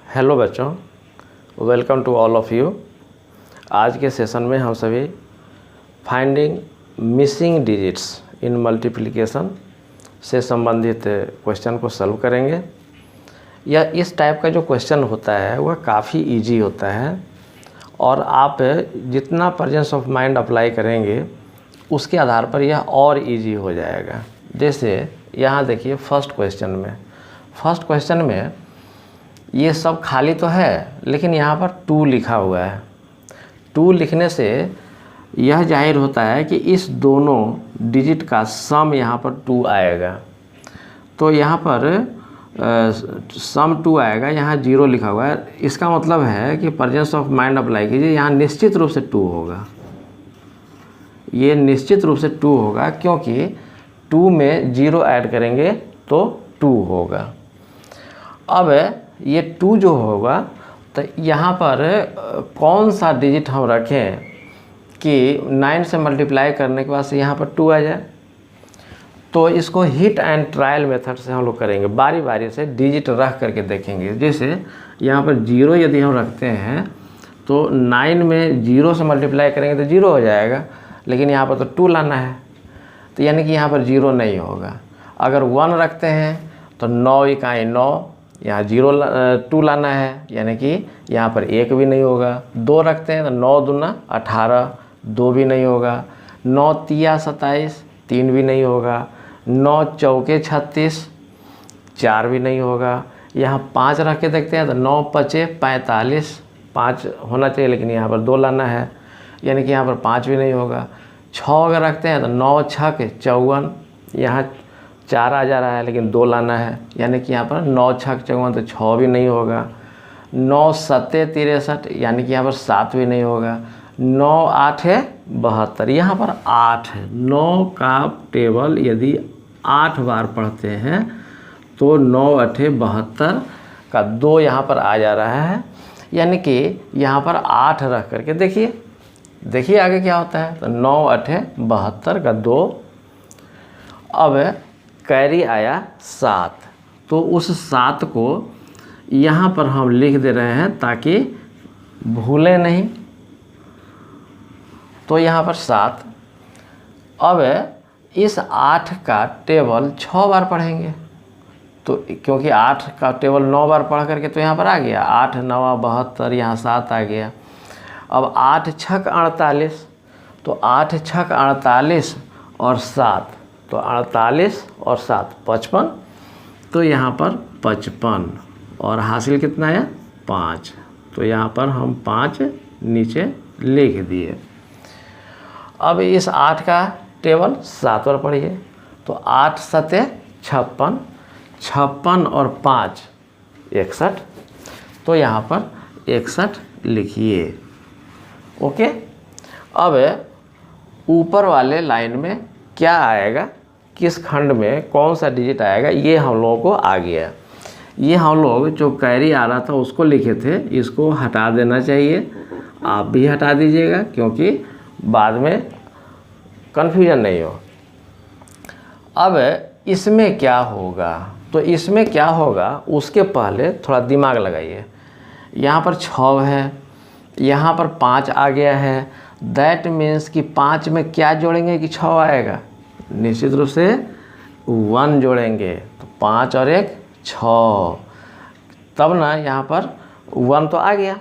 Hello बच्चों, welcome to all of you. आज के सेशन में हम सभी finding missing digits in multiplication से संबंधित क्वेश्चन को सॉल्व करेंगे। यह इस टाइप का जो क्वेश्चन होता है वह काफ़ी इजी होता है और आप जितना प्रेजेंस ऑफ माइंड अप्लाई करेंगे उसके आधार पर यह और इजी हो जाएगा। जैसे यहाँ देखिए फर्स्ट क्वेश्चन में ये सब खाली तो है, लेकिन यहाँ पर 2 लिखा हुआ है। 2 लिखने से यह जाहिर होता है कि इस दोनों डिजिट का सम यहाँ पर 2 आएगा। तो यहाँ पर सम 2 आएगा, यहाँ 0 लिखा हुआ है। इसका मतलब है कि प्रेजेंस ऑफ माइंड अप्लाई कीजिए, यहाँ निश्चित रूप से 2 होगा। ये निश्चित रूप से 2 होगा क्योंकि 2 में 0 ऐड करेंगे तो 2 होगा। अब ये 2 जो होगा तो यहाँ पर कौन सा डिजिट हम रखें कि 9 से मल्टीप्लाई करने के बाद से यहाँ पर 2 आ जाए। तो इसको हिट एंड ट्रायल मेथड से हम लोग करेंगे, बारी बारी से डिजिट रख करके देखेंगे। जैसे यहाँ पर 0 यदि हम रखते हैं तो 9 में 0 से मल्टीप्लाई करेंगे तो 0 हो जाएगा, लेकिन यहाँ पर तो 2 लाना है, तो यानी कि यहाँ पर 0 नहीं होगा। अगर 1 रखते हैं तो 9 इकाई 9, यहाँ 2 लाना है, यानी कि यहाँ पर 1 भी नहीं होगा। 2 रखते हैं तो 9 दूना 18, 2 भी नहीं होगा। 9 तिया 27, 3 भी नहीं होगा। 9 चौके 36, 4 भी नहीं होगा। यहाँ 5 रख के देखते हैं तो 9 पचे 45, 5 होना चाहिए, लेकिन यहाँ पर 2 लाना है, यानी कि यहाँ पर 5 भी नहीं होगा। 6 अगर रखते हैं तो 9 छक 54, यहाँ 4 आ जा रहा है, लेकिन 2 लाना है, यानी कि यहाँ पर 9 छक 54 तो 6 भी नहीं होगा। 9 सत्ते 63, यानी कि यहाँ पर 7 भी नहीं होगा। 9 8 72, यहाँ पर 8 है। 9 का टेबल यदि 8 बार पढ़ते हैं तो 9 8 72 का 2 यहाँ पर आ जा रहा है, यानी कि यहाँ पर 8 रख करके देखिए आगे क्या होता है। तो 9 8 72 का 2। अब कैरी आया 7, तो उस 7 को यहाँ पर हम लिख दे रहे हैं ताकि भूलें नहीं। तो यहाँ पर 7। अब इस 8 का टेबल 6 बार पढ़ेंगे, तो क्योंकि 8 का टेबल 9 बार पढ़ करके तो यहाँ पर आ गया 8 9 72, यहाँ 7 आ गया। अब 8 छक 48, तो 8 छक 48 और 7, तो 48 और 7 55, तो यहाँ पर 55 और हासिल कितना है 5, तो यहाँ पर हम 5 नीचे लिख दिए। अब इस 8 का टेबल 7 बार पढ़िए, तो 8 सते 56, 56 और 5 61, तो यहाँ पर 61 लिखिए। ओके। अब ऊपर वाले लाइन में क्या आएगा, किस खंड में कौन सा डिजिट आएगा, ये हम लोगों को आ गया। ये हम लोग जो कैरी आ रहा था उसको लिखे थे, इसको हटा देना चाहिए। आप भी हटा दीजिएगा क्योंकि बाद में कन्फ्यूजन नहीं हो। अब इसमें क्या होगा, तो इसमें क्या होगा उसके पहले थोड़ा दिमाग लगाइए। यहाँ पर 6 है, यहाँ पर 5 आ गया है। दैट मीन्स कि 5 में क्या जोड़ेंगे कि 6 आएगा, निश्चित रूप से 1 जोड़ेंगे, तो 5 और 1 6, तब ना यहाँ पर 1 तो आ गया।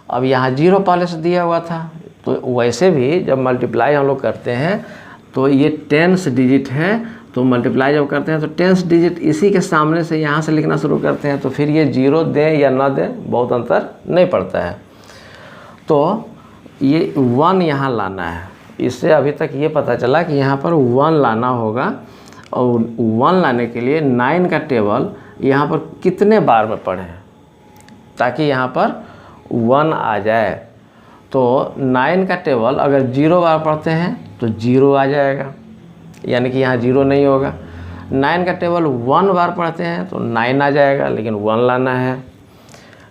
अब यहाँ 0 पहले से दिया हुआ था, तो वैसे भी जब मल्टीप्लाई हम लोग करते हैं तो ये 10th डिजिट है, तो मल्टीप्लाई जब करते हैं तो 10th डिजिट इसी के सामने से यहाँ से लिखना शुरू करते हैं, तो फिर ये 0 दें या ना दें बहुत अंतर नहीं पड़ता है। तो ये 1 यहाँ लाना है। इससे अभी तक ये पता चला कि यहाँ पर 1 लाना होगा, और 1 लाने के लिए 9 का टेबल यहाँ पर कितने बार में पढ़ें ताकि यहाँ पर 1 आ जाए। तो 9 का टेबल अगर 0 बार पढ़ते हैं तो 0 आ जाएगा, यानी कि यहाँ 0 नहीं होगा। 9 का टेबल 1 बार पढ़ते हैं तो 9 आ जाएगा, लेकिन 1 लाना है।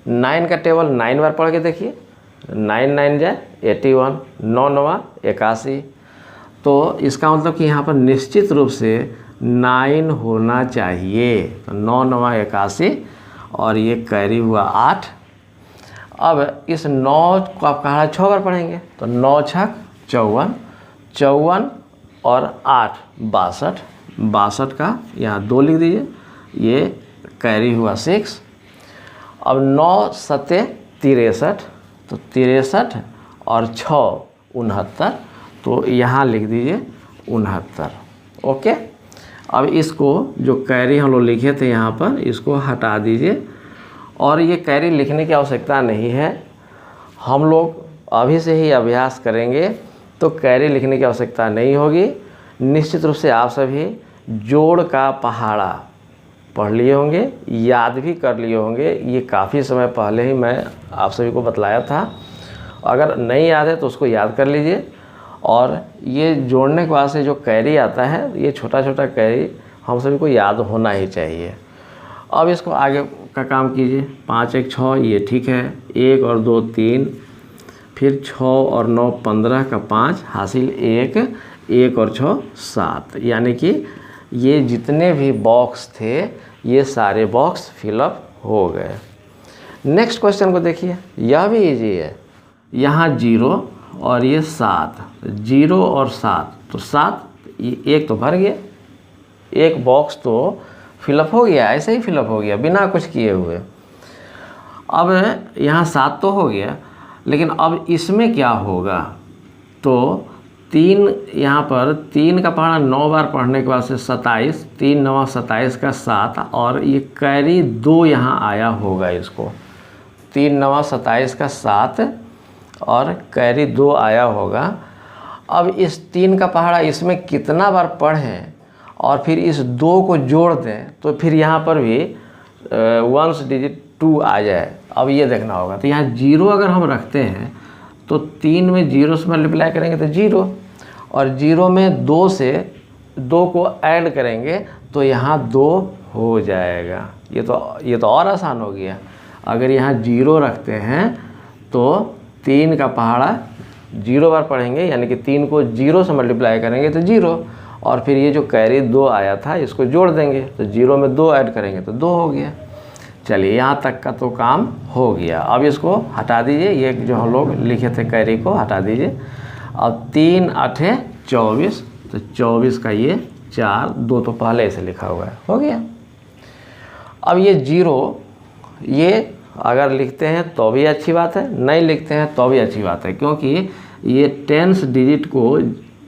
9 का टेबल 9 बार पढ़ के देखिए, 9 9 जाए 81, 9 9 81, तो इसका मतलब कि यहाँ पर निश्चित रूप से 9 होना चाहिए। तो 9 9 81 और ये कैरी हुआ 8। अब इस 9 को आप कहा 6 बार पढ़ेंगे तो 9 छक 54, 54 और 8 62, 62 का यहाँ 2 लिख दीजिए, ये कैरी हुआ 6। अब 9 सते 63, तो 63 और 6 69, तो यहाँ लिख दीजिए 69। ओके, अब इसको जो कैरी हम लोग लिखे थे यहाँ पर, इसको हटा दीजिए। और ये कैरी लिखने की आवश्यकता नहीं है, हम लोग अभी से ही अभ्यास करेंगे तो कैरी लिखने की आवश्यकता नहीं होगी। निश्चित रूप से आप सभी जोड़ का पहाड़ा पढ़ लिए होंगे, याद भी कर लिए होंगे। ये काफ़ी समय पहले ही मैं आप सभी को बतलाया था। अगर नहीं याद है तो उसको याद कर लीजिए। और ये जोड़ने के बाद से जो कैरी आता है, ये छोटा छोटा कैरी हम सभी को याद होना ही चाहिए। अब इसको आगे का काम कीजिए। 5 1 6, ये ठीक है। 1 और 2 3, फिर 6 और 9 15 का 5 हासिल 1, 1 और 6 7, यानी कि ये जितने भी बॉक्स थे ये सारे बॉक्स फिलअप हो गए। नेक्स्ट क्वेश्चन को देखिए, यह भी इजी है। यहाँ 0 और ये 7, 0 और 7, तो 7, ये 1 तो भर गया, एक बॉक्स तो फिलअप हो गया, ऐसे ही फिलअप हो गया बिना कुछ किए हुए। अब यहाँ 7 तो हो गया, लेकिन अब इसमें क्या होगा, तो 3 यहाँ पर 3 का पहाड़ा 9 बार पढ़ने के बाद से 27, 3 9 27 का 7, और ये कैरी 2 यहाँ आया होगा। इसको 3 9 27 का 7 और कैरी 2 आया होगा। अब इस 3 का पहाड़ा इसमें कितना बार पढ़ें और फिर इस 2 को जोड़ दें तो फिर यहाँ पर भी 1 डिजिट 2 आ जाए। अब ये देखना होगा, तो यहाँ 0 अगर हम रखते हैं तो 3 में 0 से मल्टीप्लाई करेंगे तो 0, और 0 में 2 से 2 को ऐड करेंगे तो यहाँ 2 हो जाएगा। ये तो और आसान हो गया। अगर यहाँ 0 रखते हैं तो 3 का पहाड़ा 0 बार पढ़ेंगे, यानी कि 3 को 0 से मल्टीप्लाई करेंगे तो 0, और फिर ये जो कैरी 2 आया था इसको जोड़ देंगे तो 0 में 2 ऐड करेंगे तो 2 हो गया। चलिए, यहाँ तक का तो काम हो गया। अब इसको हटा दीजिए, ये जो हम लोग लिखे थे कैरी को हटा दीजिए। अब 3 8 24, तो 24 का ये 4, 2 तो पहले से लिखा हुआ है, हो गया। अब ये 0, ये अगर लिखते हैं तो भी अच्छी बात है, नहीं लिखते हैं तो भी अच्छी बात है, क्योंकि ये 10 डिजिट को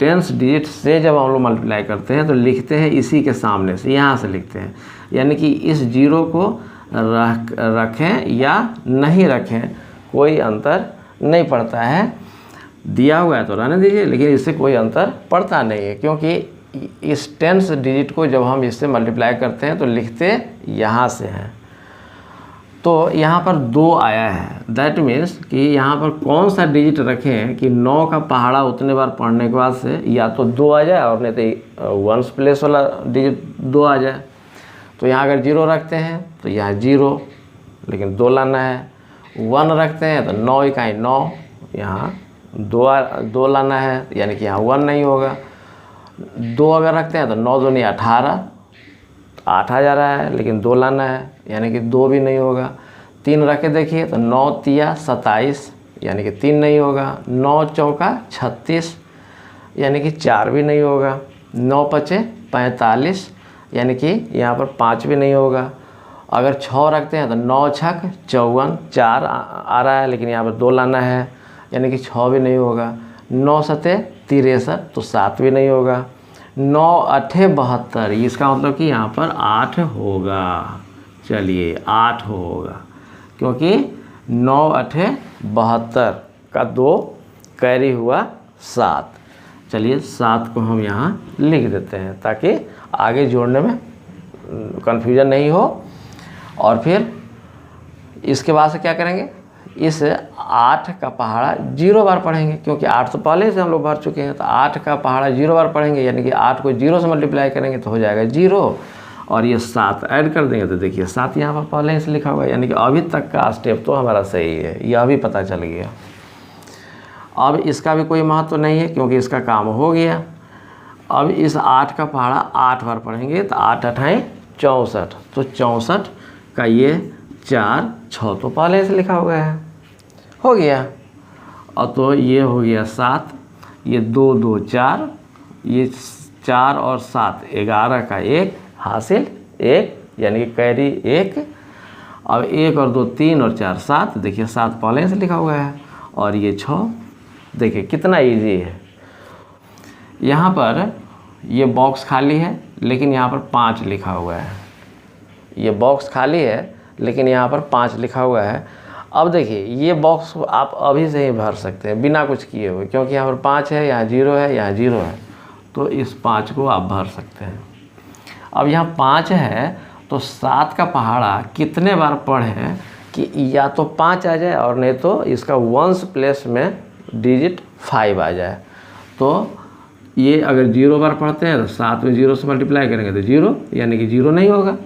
10 डिजिट से जब हम लोग मल्टीप्लाई करते हैं तो लिखते हैं इसी के सामने से, यहाँ से लिखते हैं। यानी कि इस 0 को रखें या नहीं रखें कोई अंतर नहीं पड़ता है। दिया हुआ है तो रहने दीजिए, लेकिन इससे कोई अंतर पड़ता नहीं है, क्योंकि इस 10 डिजिट को जब हम इससे मल्टीप्लाई करते हैं तो लिखते यहाँ से हैं। तो यहाँ पर 2 आया है, दैट मीन्स कि यहाँ पर कौन सा डिजिट रखें कि 9 का पहाड़ा उतने बार पढ़ने के बाद से या तो 2 आ जाए और नहीं तो 1 प्लेस वाला डिजिट 2 आ जाए। तो यहाँ अगर 0 रखते हैं तो यहाँ 0, लेकिन 2 लाना है। 1 रखते हैं तो 9 इकाई 9, यहाँ 2 लाना है, यानी कि यहाँ 1 नहीं होगा। 2 अगर रखते हैं तो 9 दूनी 18, 8 आ जा रहा है, लेकिन 2 लाना है, यानी कि 2 भी नहीं होगा। 3 रख के देखिए तो 9 तिया 27, यानी कि 3 नहीं होगा। 9 चौका 36, यानी कि 4 भी नहीं होगा। 9 पचे 45, यानी कि यहाँ पर 5 भी नहीं होगा। अगर 6 रखते हैं तो 9 छक 54, 4 आ रहा है, लेकिन यहाँ पर 2 लाना है, यानी कि 6 भी नहीं होगा। 9 सते 63, तो 7 भी नहीं होगा। 9 8 72, इसका मतलब कि यहाँ पर 8 होगा। चलिए, 8 होगा, क्योंकि 9 8 72 का 2 कैरी हुआ 7। चलिए, 7 को हम यहाँ लिख देते हैं ताकि आगे जोड़ने में कन्फ्यूजन नहीं हो। और फिर इसके बाद से क्या करेंगे, इस 8 का पहाड़ा 0 बार पढ़ेंगे, क्योंकि 8 तो पहले से हम लोग भर चुके हैं। तो 8 का पहाड़ा 0 बार पढ़ेंगे, यानी कि 8 को 0 से मल्टीप्लाई करेंगे तो हो जाएगा 0, और ये 7 ऐड कर देंगे तो देखिए 7 यहाँ पर पहले से लिखा हुआ है। यानी कि अभी तक का स्टेप तो हमारा सही है, यह भी पता चल गया। अब इसका भी कोई महत्व नहीं है, क्योंकि इसका काम हो गया। अब इस 8 का पहाड़ा 8 बार पढ़ेंगे तो 8 8 64, तो 64 का ये 4 6 तो पहले से लिखा हुआ है, हो गया। और तो ये हो गया 7, ये 2 2 4, ये 4 और 7 11 का 1 हासिल 1, यानी कि कैरी 1। अब 1 और 2 3 और 4 7, देखिए 7 पहले से लिखा हुआ है, और ये 6। देखिए कितना इजी है। यहाँ पर ये बॉक्स खाली है, लेकिन यहाँ पर 5 लिखा हुआ है। ये बॉक्स खाली है, लेकिन यहाँ पर 5 लिखा हुआ है। अब देखिए ये बॉक्स आप अभी से ही भर सकते हैं बिना कुछ किए हुए, क्योंकि यहाँ पर 5 है, यहाँ 0 है, यहाँ 0 है, तो इस 5 को आप भर सकते हैं। अब यहाँ 5 है तो 7 का पहाड़ा कितने बार पढ़ें कि या तो 5 आ जाए, और नहीं तो इसका वंस प्लेस में डिजिट 5 आ जाए। तो ये अगर 0 बार पढ़ते हैं तो 7 में 0 से मल्टीप्लाई करेंगे तो 0, यानी कि 0 नहीं होगा।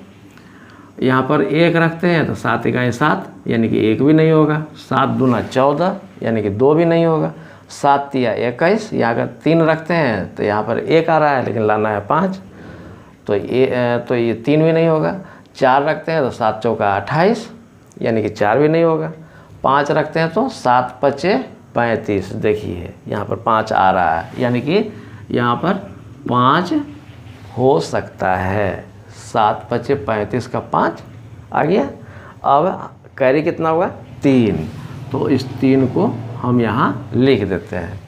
यहाँ पर 1 रखते हैं तो 7 इकाई 7, यानी कि 1 भी नहीं होगा। 7 दूना 14, यानी कि 2 भी नहीं होगा। 7 तिया 21, या अगर 3 रखते हैं तो यहाँ पर 1 आ रहा है, लेकिन लाना है 5, तो ये 3 भी नहीं होगा। 4 रखते हैं तो 7 चौका 28, यानी कि 4 भी नहीं होगा। 5 रखते हैं तो 7 पचे 35, देखिए यहाँ पर 5 आ रहा है, यानी कि यहाँ पर 5 हो सकता है। 7 पचे 35 का 5 आ गया। अब कैरी कितना हुआ 3, तो इस 3 को हम यहाँ लिख देते हैं।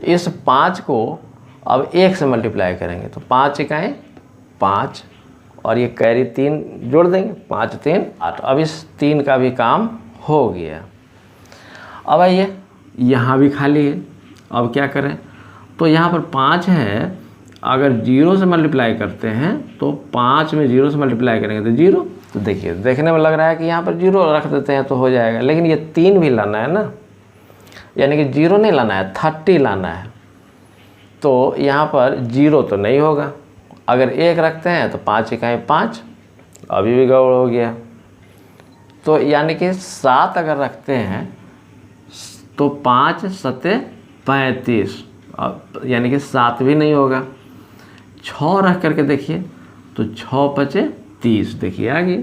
इस 5 को अब 1 से मल्टीप्लाई करेंगे तो 5 इकाई 5, और ये कैरी 3 जोड़ देंगे, 5 3 8। अब इस 3 का भी काम हो गया। अब आइए यहाँ भी खाली है, अब क्या करें। तो यहाँ पर 5 है, अगर 0 से मल्टीप्लाई करते हैं तो 5 में 0 से मल्टीप्लाई करेंगे तो 0। तो देखिए देखने में लग रहा है कि यहाँ पर 0 रख देते हैं तो हो जाएगा, लेकिन ये 3 भी लाना है ना, यानी कि 0 नहीं लाना है, 30 लाना है। तो यहाँ पर 0 तो नहीं होगा। अगर 1 रखते हैं तो 5 इकाई 5, अभी भी गड़बड़ हो गया। तो यानी कि 7 अगर रखते हैं तो 5 7 35, यानी कि 7 भी नहीं होगा। 6 रख करके देखिए तो 6 पचे 30, देखिए आ गई।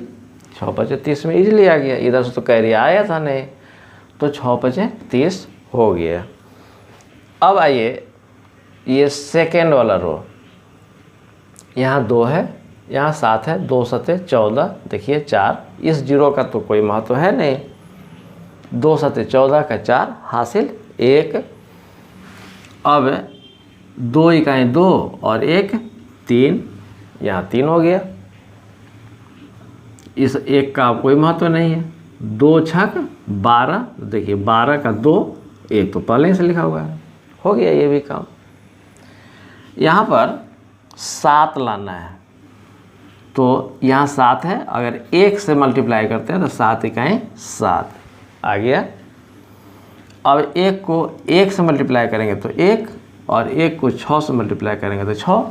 6 पचे 30 में इजीली आ गया, इधर से तो कैरी आया था नहीं, तो 6 पचे 30 हो गया। अब आइए ये सेकेंड वाला रो, यहाँ 2 है, यहाँ 7 है, 2 सते 14, देखिए 4। इस 0 का तो कोई महत्व है नहीं। 2 सते 14 का 4 हासिल 1। अब 2 इकाई 2 और 1 3, यहाँ 3 हो गया। इस 1 का कोई महत्व नहीं है। 2 छक 12, देखिए 12 का 2, 1 तो पहले से लिखा हुआ है, हो गया ये भी काम। यहाँ पर 7 लाना है, तो यहाँ 7 है, अगर 1 से मल्टीप्लाई करते हैं तो 7 इकाई 7 आ गया। अब 1 को 1 से मल्टीप्लाई करेंगे तो 1, और 1 को 6 से मल्टीप्लाई करेंगे तो 6,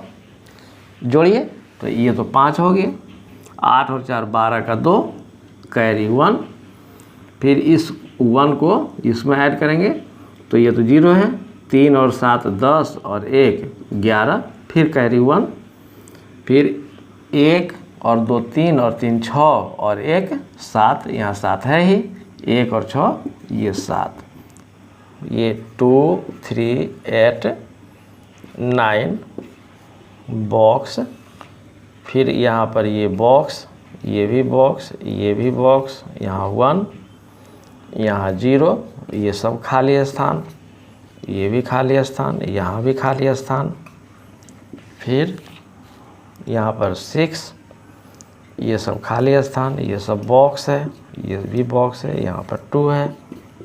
जोड़िए तो ये तो 5 हो गया। 8 और 4 12 का 2, कैरी 1। फिर इस 1 को इसमें ऐड करेंगे तो ये तो 0 है। 3 और 7 10 और 1 11, फिर कैरी 1। फिर 1 और 2 3 और 3 6 और 1 7, यहाँ 7 है ही। 1 और 6 ये 7, ये 2 3 8 9 बॉक्स। फिर यहाँ पर ये बॉक्स, ये भी बॉक्स, ये भी बॉक्स, यहाँ 1, यहाँ 0, ये सब खाली स्थान, ये भी खाली स्थान, यहाँ भी खाली स्थान। फिर यहाँ पर 6, ये सब खाली स्थान, ये सब बॉक्स है, ये भी बॉक्स है, यहाँ पर 2 है।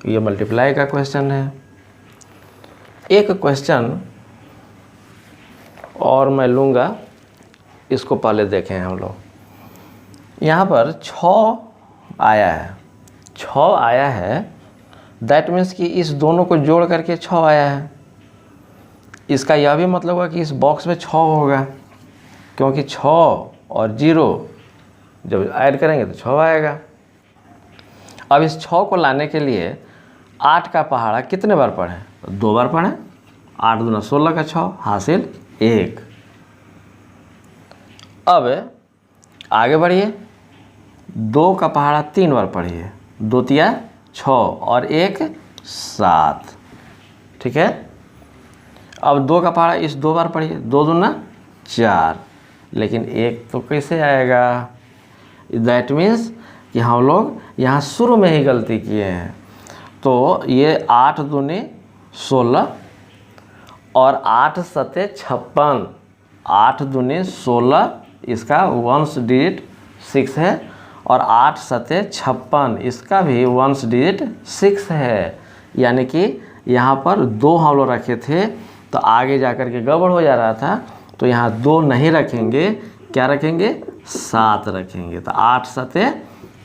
ये मल्टीप्लाई का क्वेश्चन है। एक क्वेश्चन और मैं लूँगा, इसको पहले देखें हम लोग। यहाँ पर 6 आया है, 6 आया है, दैट मीन्स कि इस दोनों को जोड़ करके 6 आया है। इसका यह भी मतलब होगा कि इस बॉक्स में 6 होगा, क्योंकि 6 और 0 जब ऐड करेंगे तो 6 आएगा। अब इस 6 को लाने के लिए 8 का पहाड़ा कितने बार पढ़ें? 2 बार पढ़ें। 8 दूना 16 का 6 हासिल 1। अब आगे बढ़िए, 2 का पहाड़ा 3 बार पढ़िए, 2 तिया 6 और 1 7, ठीक है। अब 2 का पहाड़ा इस 2 बार पढ़िए, 2 दूना 4, लेकिन 1 तो कैसे आएगा? दैट मीन्स कि हम लोग यहाँ शुरू में ही गलती किए हैं। तो ये 8 दूनी 16 और 8 सते 56, 8 दूनी 16, इसका 1 डिजिट 6 है, और 8 सते 56, इसका भी 1 डिजिट 6 है। यानी कि यहाँ पर 2 हम लोग रखे थे, तो आगे जाकर के गड़बड़ हो जा रहा था, तो यहाँ 2 नहीं रखेंगे, क्या रखेंगे? 7 रखेंगे। तो 8 सते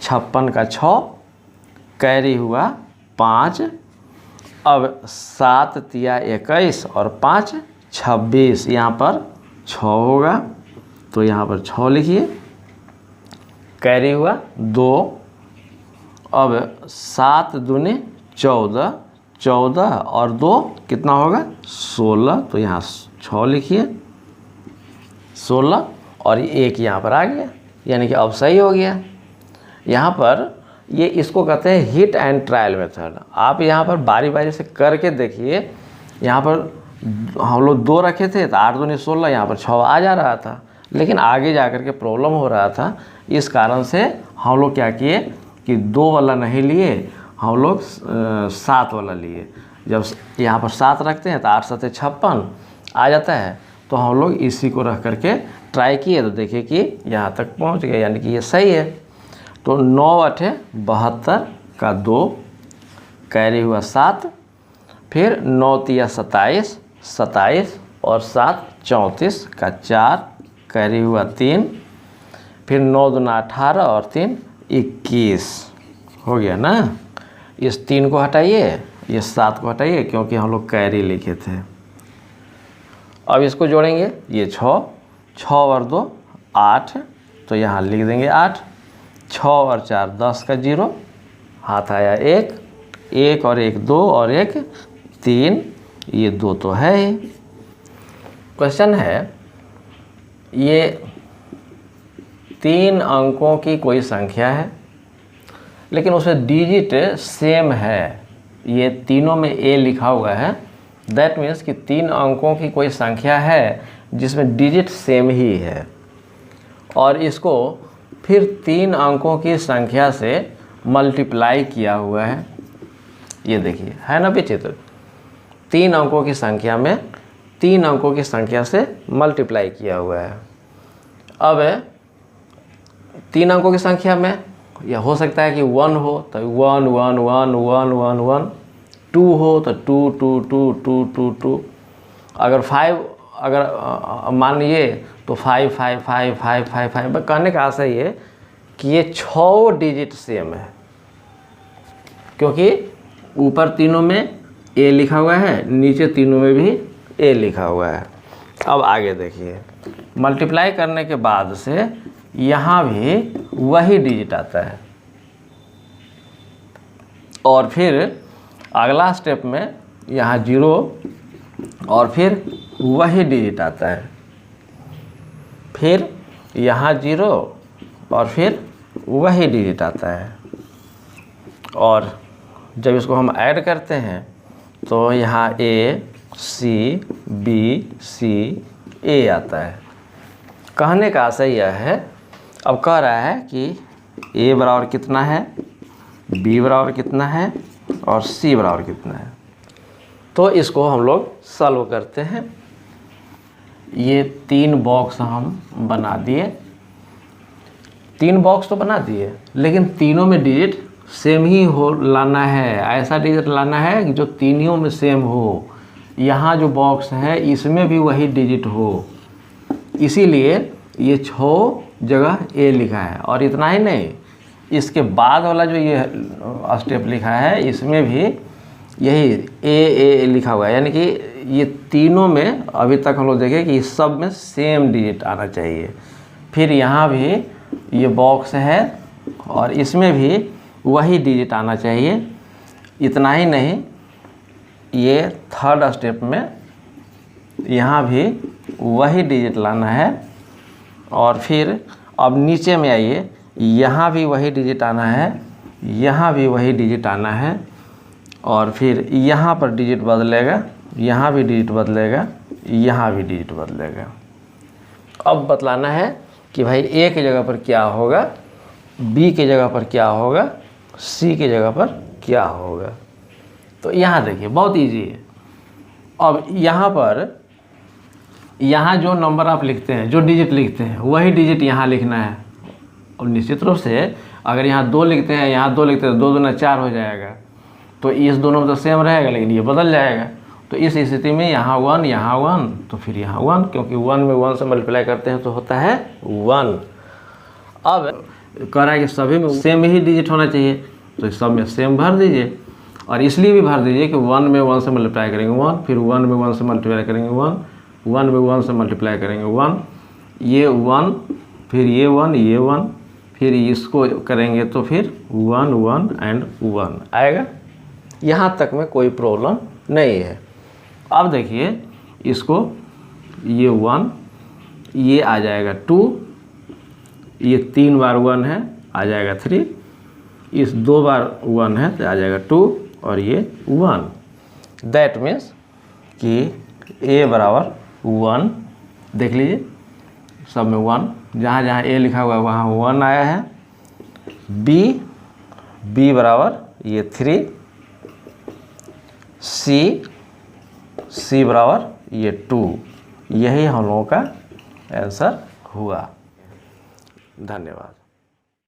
56 का 6, कैरी हुआ 5, अब 7 तिया 21 और 5 26, यहाँ पर 6 होगा, तो यहाँ पर 6 लिखिए, कैरी हुआ 2, अब 7 दूनी 14, 14 और 2 कितना होगा? 16, तो यहाँ 6 लिखिए, 16 और 1 यहाँ पर आ गया, यानी कि अब सही हो गया। यहाँ पर ये इसको कहते हैं हिट एंड ट्रायल मेथड। आप यहाँ पर बारी बारी से करके देखिए। यहाँ पर हम लोग 2 रखे थे, तो 8 दूनी 16, यहाँ पर 6 आ जा रहा था, लेकिन आगे जा कर के प्रॉब्लम हो रहा था। इस कारण से हम लोग क्या किए कि 2 वाला नहीं लिए, हम लोग 7 वाला लिए। जब यहाँ पर 7 रखते हैं तो 8 सते 56 आ जाता है, तो हम लोग इसी को रख करके ट्राई किए, तो देखिए कि यहाँ तक पहुँच गए, यानी कि ये सही है। तो 9 8 72 का 2, कैरी हुआ 7, फिर 9 तिया 27, 27 और 7 34 का 4, कैरी हुआ 3, फिर 9 दूना 18 और 3 21, हो गया ना। इस 3 को हटाइए, ये 7 को हटाइए, क्योंकि हम लोग कैरी लिखे थे। अब इसको जोड़ेंगे, ये 6, 6 और 2 8, तो यहाँ लिख देंगे 8, 6 और 4 10 का 0, हाथ आया 1, 1 और 1 2 और 1 3, ये 2 तो है ही। क्वेश्चन है, ये 3 अंकों की कोई संख्या है, लेकिन उसमें डिजिट सेम है, ये तीनों में ए लिखा हुआ है। दैट मीन्स कि 3 अंकों की कोई संख्या है जिसमें डिजिट सेम ही है, और इसको फिर 3 अंकों की संख्या से मल्टीप्लाई किया हुआ है। ये देखिए, है ना विचित्र? 3 अंकों की संख्या में 3 अंकों की संख्या से मल्टीप्लाई किया हुआ है। अब 3 अंकों की संख्या में यह हो सकता है कि 1 हो तो 1 1 1 1 1 1, 2 हो तो 2 2 2 2 2 2, अगर 5 अगर मान लीजिए तो 5 5 5 5 5 5। कहने का आशय ये कि ये 6 डिजिट सेम है, क्योंकि ऊपर तीनों में ए लिखा हुआ है, नीचे तीनों में भी ए लिखा हुआ है। अब आगे देखिए, मल्टीप्लाई करने के बाद से यहाँ भी वही डिजिट आता है, और फिर अगला स्टेप में यहाँ 0 और फिर वही डिजिट आता है, फिर यहाँ 0 और फिर वही डिजिट आता है, और जब इसको हम ऐड करते हैं तो यहाँ ए सी बी सी ए आता है। कहने का आशय यह है, अब कह रहा है कि ए बराबर कितना है, बी बराबर कितना है और सी बराबर कितना है। तो इसको हम लोग सॉल्व करते हैं। ये 3 बॉक्स हम बना दिए, 3 बॉक्स तो बना दिए, लेकिन तीनों में डिजिट सेम ही हो लाना है। ऐसा डिजिट लाना है कि जो तीनों में सेम हो। यहाँ जो बॉक्स है इसमें भी वही डिजिट हो, इसीलिए ये 6 जगह ए लिखा है। और इतना ही नहीं, इसके बाद वाला जो ये स्टेप लिखा है इसमें भी यही ए लिखा हुआ है, यानी कि ये तीनों में अभी तक हम लोग देखें कि इस सब में सेम डिजिट आना चाहिए। फिर यहाँ भी ये बॉक्स है और इसमें भी वही डिजिट आना चाहिए। इतना ही नहीं, ये 3rd स्टेप में यहाँ भी वही डिजिट लाना है। और फिर अब नीचे में आइए, यहाँ भी वही डिजिट आना है, यहाँ भी वही डिजिट आना है, और फिर यहाँ पर डिजिट बदलेगा, यहाँ भी डिजिट बदलेगा, यहाँ भी डिजिट बदलेगा। अब बतलाना है कि भाई ए की जगह पर क्या होगा, बी की जगह पर क्या होगा, सी की जगह पर क्या होगा। तो यहाँ देखिए बहुत इजी है। अब यहाँ पर, यहाँ जो नंबर आप लिखते हैं, जो डिजिट लिखते हैं, वही डिजिट यहाँ लिखना है। और निश्चित रूप से अगर यहाँ 2 लिखते हैं, यहाँ 2 लिखते हैं, 2 दूना 4 हो जाएगा, तो इस दोनों में तो सेम रहेगा, लेकिन ये बदल जाएगा। तो इस स्थिति में यहाँ 1, यहाँ 1, तो फिर यहाँ 1, क्योंकि 1 में 1 से मल्टीप्लाई करते हैं तो होता है 1। अब कह रहा है कि सभी में सेम ही डिजिट होना चाहिए, तो इस सब में सेम भर दीजिए। और इसलिए भी भर दीजिए कि 1 में 1 से मल्टीप्लाई करेंगे 1, फिर 1 में 1 से मल्टीप्लाई करेंगे 1, 1 में 1 से मल्टीप्लाई करेंगे 1, ये 1, फिर ये 1, ये 1, फिर इसको करेंगे तो फिर 1, 1 एंड 1 आएगा। यहाँ तक में कोई प्रॉब्लम नहीं है। अब देखिए इसको, ये 1, ये आ जाएगा 2, ये 3 बार 1 है, आ जाएगा 3, इस 2 बार 1 है तो आ जाएगा 2, और ये 1। दैट मीन्स कि a बराबर 1, देख लीजिए सब में 1, जहाँ जहाँ a लिखा हुआ है वहाँ 1 आया है। b बराबर ये 3, c बराबर ये 2। यही हम लोगों का आंसर हुआ। धन्यवाद।